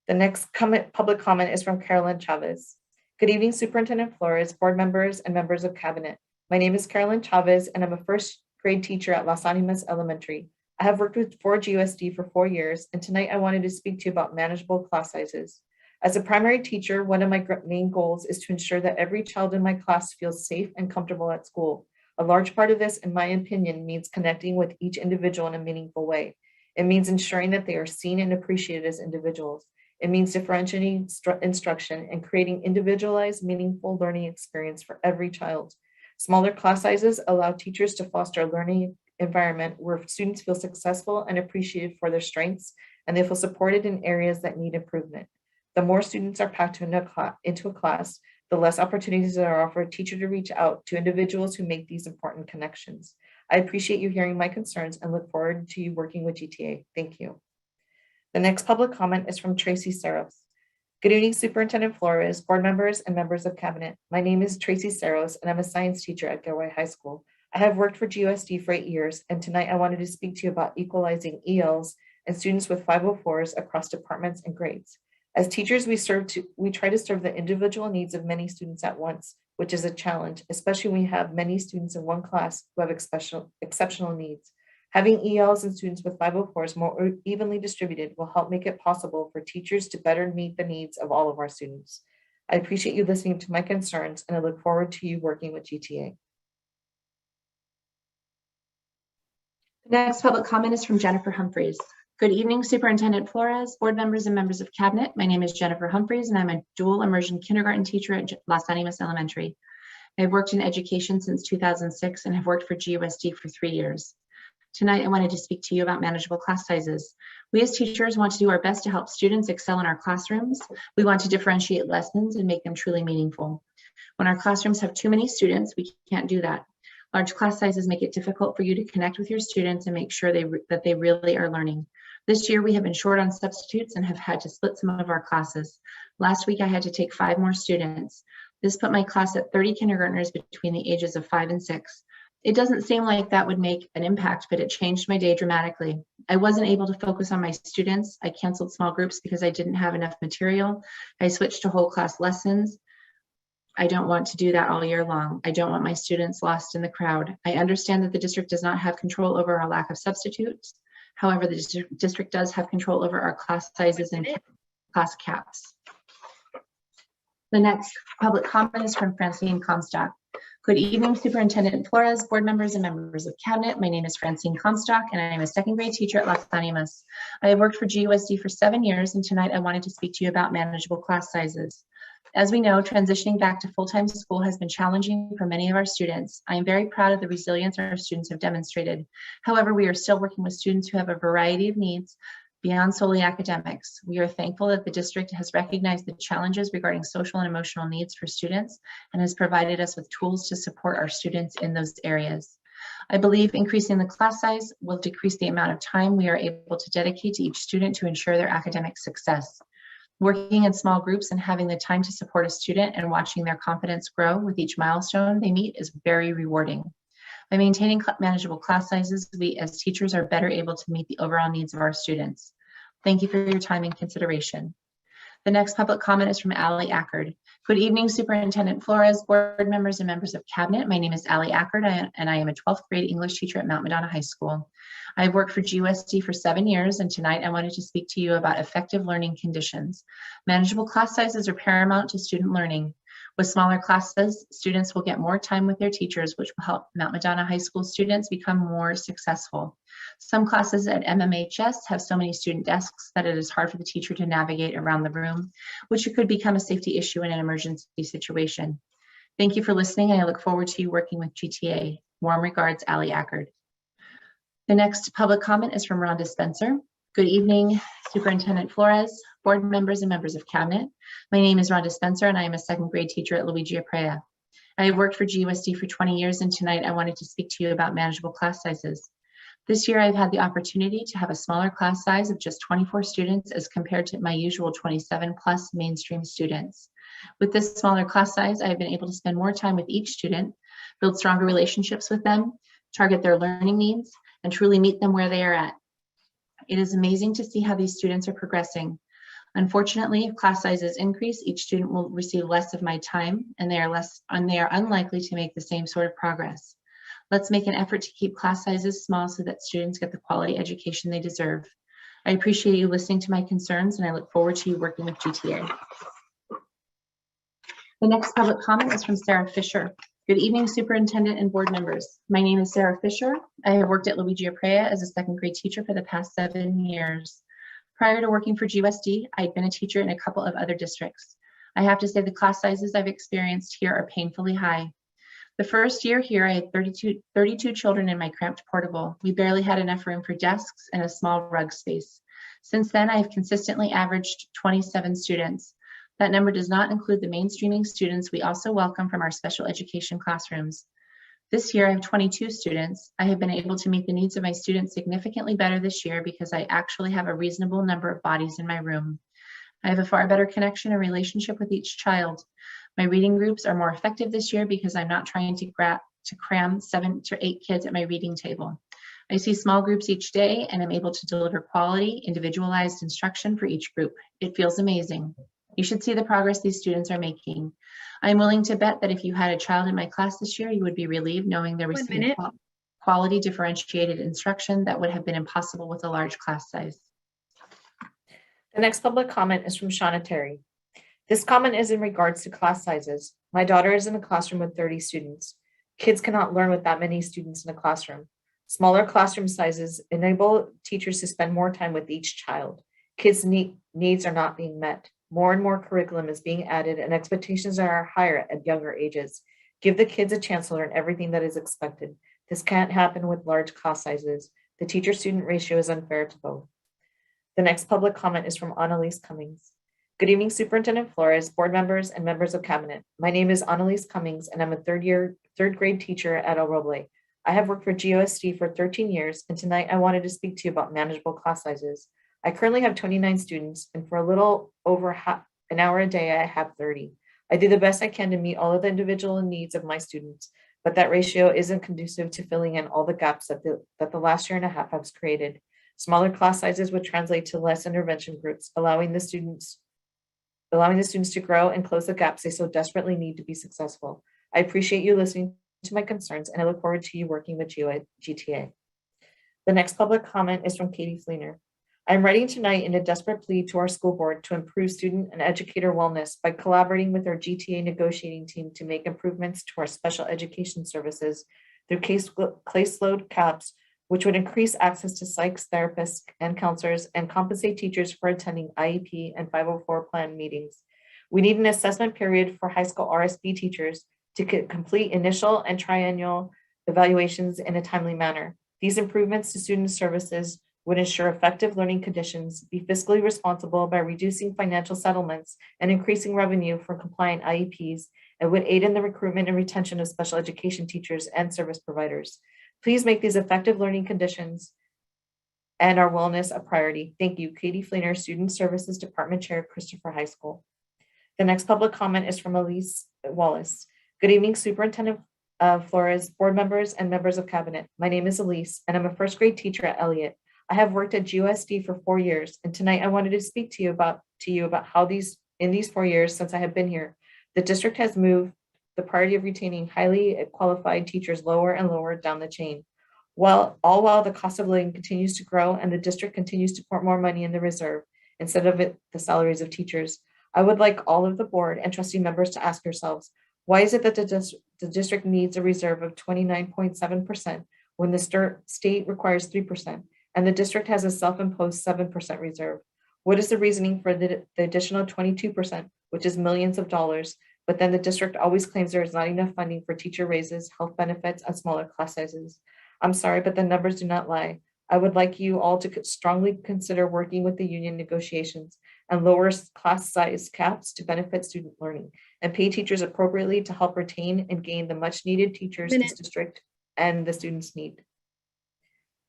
Speaker 3: The next public comment is from Carolyn Chavez. Good evening, Superintendent Flores, board members, and members of cabinet. My name is Carolyn Chavez, and I'm a first grade teacher at Las Animas Elementary. I have worked for GUSD for 4 years, and tonight I wanted to speak to you about manageable class sizes. As a primary teacher, one of my main goals is to ensure that every child in my class feels safe and comfortable at school. A large part of this, in my opinion, means connecting with each individual in a meaningful way. It means ensuring that they are seen and appreciated as individuals. It means differentiating instruction and creating individualized, meaningful learning experience for every child. Smaller class sizes allow teachers to foster a learning environment where students feel successful and appreciated for their strengths, and they feel supported in areas that need improvement. The more students are packed into a class, the less opportunities there are for a teacher to reach out to individuals who make these important connections. I appreciate you hearing my concerns and look forward to you working with GTA. Thank you. The next public comment is from Tracy Saros. Good evening, Superintendent Flores, board members, and members of cabinet. My name is Tracy Saros, and I'm a science teacher at Gilroy High School. I have worked for GUSD for 8 years, and tonight I wanted to speak to you about equalizing ELs and students with 504s across departments and grades. As teachers, we try to serve the individual needs of many students at once, which is a challenge, especially when we have many students in one class who have exceptional needs. Having ELs and students with 504s more evenly distributed will help make it possible for teachers to better meet the needs of all of our students. I appreciate you listening to my concerns, and I look forward to you working with GTA.
Speaker 2: The next public comment is from Jennifer Humphreys. Good evening, Superintendent Flores, board members, and members of cabinet. My name is Jennifer Humphreys, and I'm a dual immersion kindergarten teacher at Las Animas Elementary. I've worked in education since 2006 and have worked for GUSD for 3 years. Tonight, I wanted to speak to you about manageable class sizes. We as teachers want to do our best to help students excel in our classrooms. We want to differentiate lessons and make them truly meaningful. When our classrooms have too many students, we can't do that. Large class sizes make it difficult for you to connect with your students and make sure that they really are learning. This year, we have been short on substitutes and have had to split some of our classes. Last week, I had to take 5 more students. This put my class at 30 kindergartners between the ages of 5 and 6. It doesn't seem like that would make an impact, but it changed my day dramatically. I wasn't able to focus on my students. I canceled small groups because I didn't have enough material. I switched to whole class lessons. I don't want to do that all year long. I don't want my students lost in the crowd. I understand that the district does not have control over our lack of substitutes. However, the district does have control over our class sizes and class caps. The next public comment is from Francine Comstock. Good evening, Superintendent Flores, board members, and members of cabinet. My name is Francine Comstock, and I am a second grade teacher at Las Animas. I have worked for GUSD for 7 years, and tonight I wanted to speak to you about manageable class sizes. As we know, transitioning back to full-time school has been challenging for many of our students. I am very proud of the resilience our students have demonstrated. However, we are still working with students who have a variety of needs beyond solely academics. We are thankful that the district has recognized the challenges regarding social and emotional needs for students and has provided us with tools to support our students in those areas. I believe increasing the class size will decrease the amount of time we are able to dedicate to each student to ensure their academic success. Working in small groups and having the time to support a student and watching their confidence grow with each milestone they meet is very rewarding. By maintaining manageable class sizes, we as teachers are better able to meet the overall needs of our students. Thank you for your time and consideration. The next public comment is from Allie Ackard. Good evening, Superintendent Flores, board members, and members of cabinet. My name is Allie Ackard, and I am a 12th grade English teacher at Mount Madonna High School. I've worked for GUSD for 7 years, and tonight I wanted to speak to you about effective learning conditions. Manageable class sizes are paramount to student learning. With smaller classes, students will get more time with their teachers, which will help Mount Madonna High School students become more successful. Some classes at MMHS have so many student desks that it is hard for the teacher to navigate around the room, which could become a safety issue in an emergency situation. Thank you for listening, and I look forward to you working with GTA. Warm regards, Allie Ackard. The next public comment is from Rhonda Spencer. Good evening, Superintendent Flores, board members, and members of cabinet. My name is Rhonda Spencer, and I am a second grade teacher at Luigi Aprea. I have worked for GUSD for 20 years, and tonight I wanted to speak to you about manageable class sizes. This year, I've had the opportunity to have a smaller class size of just 24 students as compared to my usual 27 plus mainstream students. With this smaller class size, I have been able to spend more time with each student, build stronger relationships with them, target their learning needs, and truly meet them where they are at. It is amazing to see how these students are progressing. Unfortunately, if class sizes increase, each student will receive less of my time, and they are unlikely to make the same sort of progress. Let's make an effort to keep class sizes small so that students get the quality education they deserve. I appreciate you listening to my concerns, and I look forward to you working with GTA. The next public comment is from Sarah Fisher. Good evening, Superintendent and board members. My name is Sarah Fisher. I have worked at Luigi Aprea as a second grade teacher for the past 7 years. Prior to working for GUSD, I'd been a teacher in a couple of other districts. I have to say the class sizes I've experienced here are painfully high. The first year here, I had 32 children in my cramped portable. We barely had enough room for desks and a small rug space. Since then, I have consistently averaged 27 students. That number does not include the mainstreaming students we also welcome from our special education classrooms. This year I have 22 students. I have been able to meet the needs of my students significantly better this year because I actually have a reasonable number of bodies in my room. I have a far better connection and relationship with each child. My reading groups are more effective this year because I'm not trying to cram 7 to 8 kids at my reading table. I see small groups each day and I'm able to deliver quality, individualized instruction for each group. It feels amazing. You should see the progress these students are making. I'm willing to bet that if you had a child in my class this year, you would be relieved knowing they're receiving quality, differentiated instruction that would have been impossible with a large class size.
Speaker 3: The next public comment is from Shauna Terry. This comment is in regards to class sizes. My daughter is in a classroom with 30 students. Kids cannot learn with that many students in a classroom. Smaller classroom sizes enable teachers to spend more time with each child. Kids' needs are not being met. More and more curriculum is being added and expectations are higher at younger ages. Give the kids a chance to learn everything that is expected. This can't happen with large class sizes. The teacher-student ratio is unfair to both. The next public comment is from Annalise Cummings. Good evening, Superintendent Flores, board members, and members of cabinet. My name is Annalise Cummings, and I'm a third grade teacher at El Roble. I have worked for GUSD for 13 years, and tonight I wanted to speak to you about manageable class sizes. I currently have 29 students, and for a little over an hour a day, I have 30. I do the best I can to meet all of the individual needs of my students, but that ratio isn't conducive to filling in all the gaps that the last year and a half has created. Smaller class sizes would translate to less intervention groups, allowing the students to grow and close the gaps they so desperately need to be successful. I appreciate you listening to my concerns, and I look forward to you working with GTA. The next public comment is from Katie Fleener. I'm writing tonight in a desperate plea to our school board to improve student and educator wellness by collaborating with our GTA negotiating team to make improvements to our special education services through caseload caps, which would increase access to psychs, therapists, and counselors and compensate teachers for attending IEP and 504 plan meetings. We need an assessment period for high school RSB teachers to complete initial and triennial evaluations in a timely manner. These improvements to student services would ensure effective learning conditions, be fiscally responsible by reducing financial settlements and increasing revenue for compliant IEPs, and would aid in the recruitment and retention of special education teachers and service providers. Please make these effective learning conditions and our wellness a priority. Thank you, Katie Fleener, Student Services Department Chair, Christopher High School. The next public comment is from Elise Wallace. Good evening, Superintendent Flores, board members, and members of cabinet. My name is Elise, and I'm a first grade teacher at Elliott. I have worked at GUSD for 4 years, and tonight I wanted to speak to you about how in these 4 years since I have been here, the district has moved the priority of retaining highly qualified teachers lower and lower down the chain. While the cost of living continues to grow and the district continues to pour more money in the reserve instead of the salaries of teachers, I would like all of the board and trustee members to ask yourselves, why is it that the district needs a reserve of 29.7% when the state requires 3%, and the district has a self-imposed 7% reserve? What is the reasoning for the additional 22%, which is millions of dollars, but then the district always claims there is not enough funding for teacher raises, health benefits, and smaller class sizes? I'm sorry, but the numbers do not lie. I would like you all to strongly consider working with the union negotiations and lower class size caps to benefit student learning and pay teachers appropriately to help retain and gain the much needed teachers this district and the students need.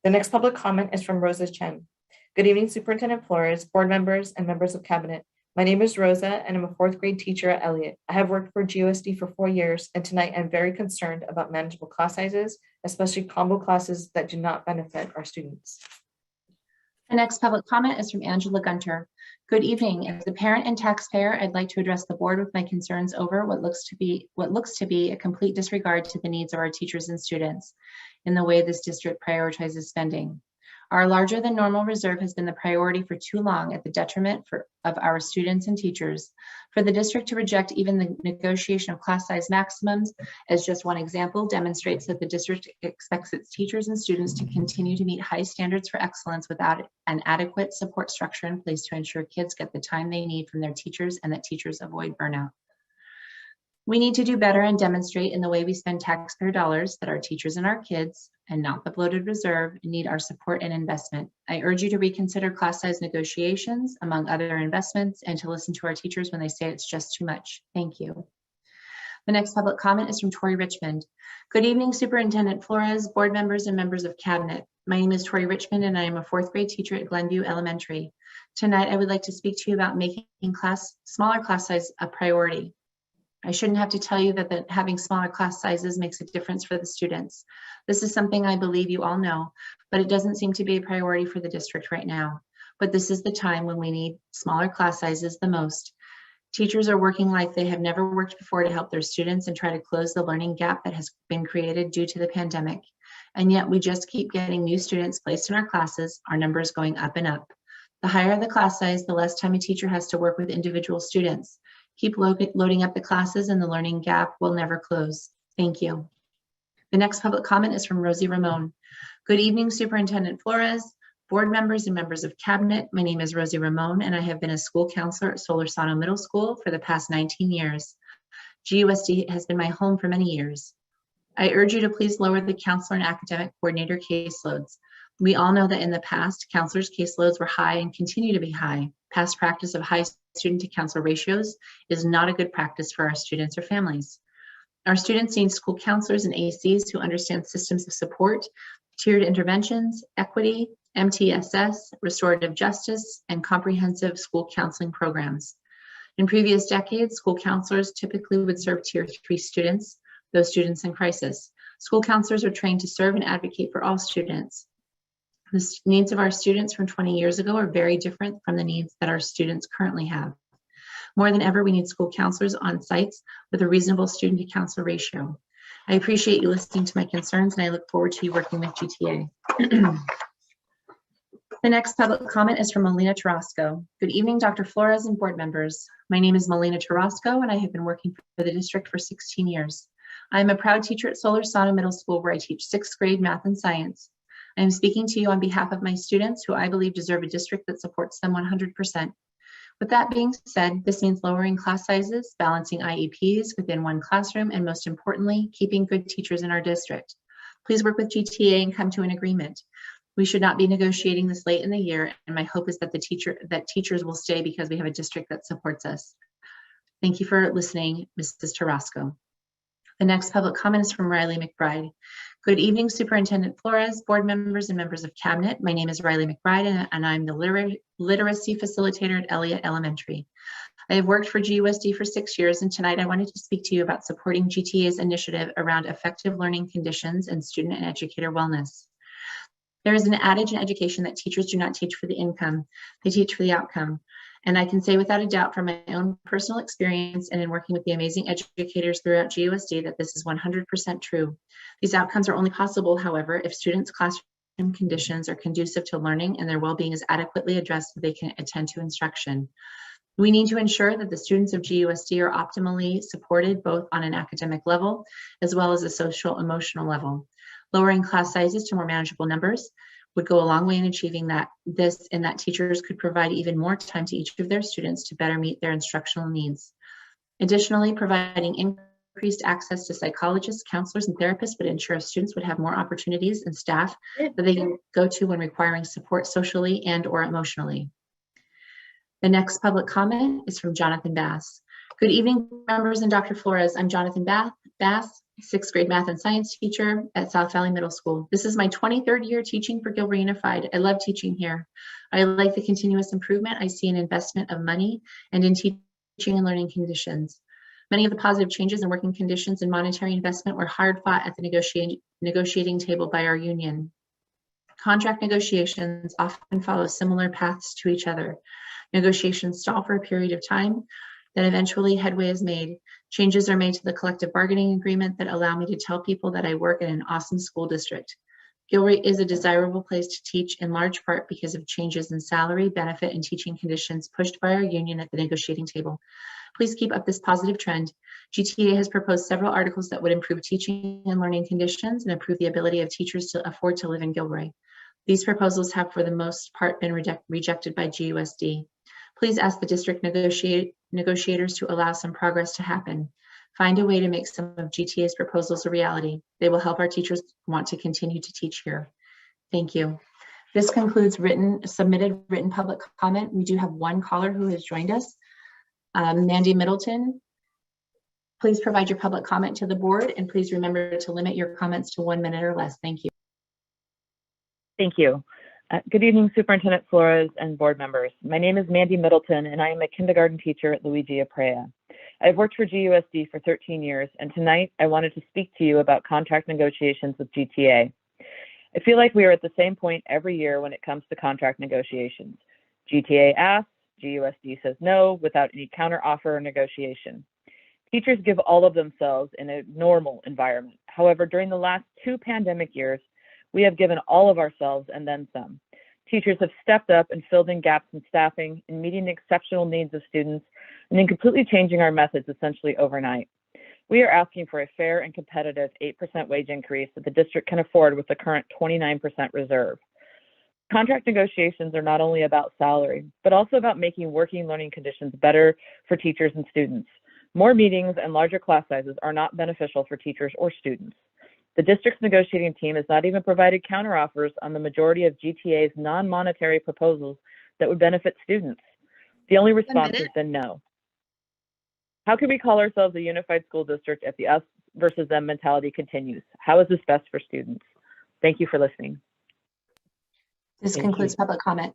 Speaker 3: The next public comment is from Rosa Chen. Good evening, Superintendent Flores, board members, and members of cabinet. My name is Rosa, and I'm a 4th grade teacher at Elliott. I have worked for GUSD for 4 years, and tonight I'm very concerned about manageable class sizes, especially combo classes that do not benefit our students.
Speaker 2: The next public comment is from Angela Gunter. Good evening. As a parent and taxpayer, I'd like to address the board with my concerns over what looks to be a complete disregard to the needs of our teachers and students in the way this district prioritizes spending. Our larger than normal reserve has been the priority for too long at the detriment of our students and teachers. For the district to reject even the negotiation of class size maximums as just one example demonstrates that the district expects its teachers and students to continue to meet high standards for excellence without an adequate support structure in place to ensure kids get the time they need from their teachers and that teachers avoid burnout. We need to do better and demonstrate in the way we spend taxpayer dollars that our teachers and our kids, and not the bloated reserve, need our support and investment. I urge you to reconsider class size negotiations, among other investments, and to listen to our teachers when they say it's just too much. Thank you. The next public comment is from Tori Richmond. Good evening, Superintendent Flores, board members, and members of Cabinet. My name is Tori Richmond, and I am a 4th grade teacher at Glenview Elementary. Tonight, I would like to speak to you about making smaller class size a priority. I shouldn't have to tell you that having smaller class sizes makes a difference for the students. This is something I believe you all know, but it doesn't seem to be a priority for the district right now. But this is the time when we need smaller class sizes the most. Teachers are working like they have never worked before to help their students and try to close the learning gap that has been created due to the pandemic. And yet we just keep getting new students placed in our classes, our numbers going up and up. The higher the class size, the less time a teacher has to work with individual students. Keep loading up the classes and the learning gap will never close. Thank you. The next public comment is from Rosie Ramon. Good evening, Superintendent Flores, board members, and members of Cabinet. My name is Rosie Ramon, and I have been a school counselor at Solorzano Middle School for the past 19 years. GUSD has been my home for many years. I urge you to please lower the counselor and academic coordinator caseloads. We all know that in the past, counselors' caseloads were high and continue to be high. Past practice of high student to counselor ratios is not a good practice for our students or families. Our students need school counselors and ACs who understand systems of support, tiered interventions, equity, MTSS, restorative justice, and comprehensive school counseling programs. In previous decades, school counselors typically would serve Tier 3 students, those students in crisis. School counselors are trained to serve and advocate for all students. The needs of our students from 20 years ago are very different from the needs that our students currently have. More than ever, we need school counselors on sites with a reasonable student to counselor ratio. I appreciate you listening to my concerns, and I look forward to you working with GTA. The next public comment is from Melina Tarasco. Good evening, Dr. Flores and board members. My name is Melina Tarasco, and I have been working for the district for 16 years. I am a proud teacher at Solorzano Middle School, where I teach 6th grade math and science. I am speaking to you on behalf of my students, who I believe deserve a district that supports them 100%. With that being said, this means lowering class sizes, balancing IEPs within one classroom, and most importantly, keeping good teachers in our district. Please work with GTA and come to an agreement. We should not be negotiating this late in the year, and my hope is that teachers will stay because we have a district that supports us. Thank you for listening, Mrs. Tarasco. The next public comment is from Riley McBride. Good evening, Superintendent Flores, board members, and members of Cabinet. My name is Riley McBride, and I'm the literacy facilitator at Elliott Elementary. I have worked for GUSD for 6 years, and tonight I wanted to speak to you about supporting GTA's initiative around effective learning conditions and student and educator wellness. There is an adage in education that teachers do not teach for the income, they teach for the outcome. And I can say without a doubt from my own personal experience and in working with the amazing educators throughout GUSD that this is 100% true. These outcomes are only possible, however, if students' classroom conditions are conducive to learning and their well-being is adequately addressed so they can attend to instruction. We need to ensure that the students of GUSD are optimally supported both on an academic level as well as a social emotional level. Lowering class sizes to more manageable numbers would go a long way in achieving that teachers could provide even more time to each of their students to better meet their instructional needs. Additionally, providing increased access to psychologists, counselors, and therapists would ensure students would have more opportunities and staff that they can go to when requiring support socially and or emotionally. The next public comment is from Jonathan Bass. Good evening, members and Dr. Flores. I'm Jonathan Bass, 6th grade math and science teacher at South Valley Middle School. This is my 23rd year teaching for Gilbert Unified. I love teaching here. I like the continuous improvement. I see an investment of money and in teaching and learning conditions. Many of the positive changes in working conditions and monetary investment were hard fought at the negotiating table by our union. Contract negotiations often follow similar paths to each other. Negotiations stall for a period of time, then eventually headway is made. Changes are made to the collective bargaining agreement that allow me to tell people that I work in an awesome school district. Gilroy is a desirable place to teach in large part because of changes in salary, benefit, and teaching conditions pushed by our union at the negotiating table. Please keep up this positive trend. GTA has proposed several articles that would improve teaching and learning conditions and improve the ability of teachers to afford to live in Gilroy. These proposals have for the most part been rejected by GUSD. Please ask the district negotiators to allow some progress to happen. Find a way to make some of GTA's proposals a reality. They will help our teachers want to continue to teach here. Thank you. This concludes submitted written public comment. We do have one caller who has joined us, Mandy Middleton. Please provide your public comment to the board, and please remember to limit your comments to 1 minute or less. Thank you.
Speaker 4: Thank you. Good evening, Superintendent Flores and board members. My name is Mandy Middleton, and I am a kindergarten teacher at Luigi Aprea. I've worked for GUSD for 13 years, and tonight I wanted to speak to you about contract negotiations with GTA. I feel like we are at the same point every year when it comes to contract negotiations. GTA asks, GUSD says no without any counteroffer or negotiation. Teachers give all of themselves in a normal environment. However, during the last 2 pandemic years, we have given all of ourselves and then some. Teachers have stepped up and filled in gaps in staffing, in meeting the exceptional needs of students, and in completely changing our methods essentially overnight. We are asking for a fair and competitive 8% wage increase that the district can afford with the current 29% reserve. Contract negotiations are not only about salary, but also about making working learning conditions better for teachers and students. More meetings and larger class sizes are not beneficial for teachers or students. The district's negotiating team has not even provided counteroffers on the majority of GTA's non-monetary proposals that would benefit students. The only response has been no. How can we call ourselves a unified school district if the us versus them mentality continues? How is this best for students? Thank you for listening.
Speaker 2: This
Speaker 1: Thank
Speaker 2: concludes
Speaker 1: you.
Speaker 2: public comment.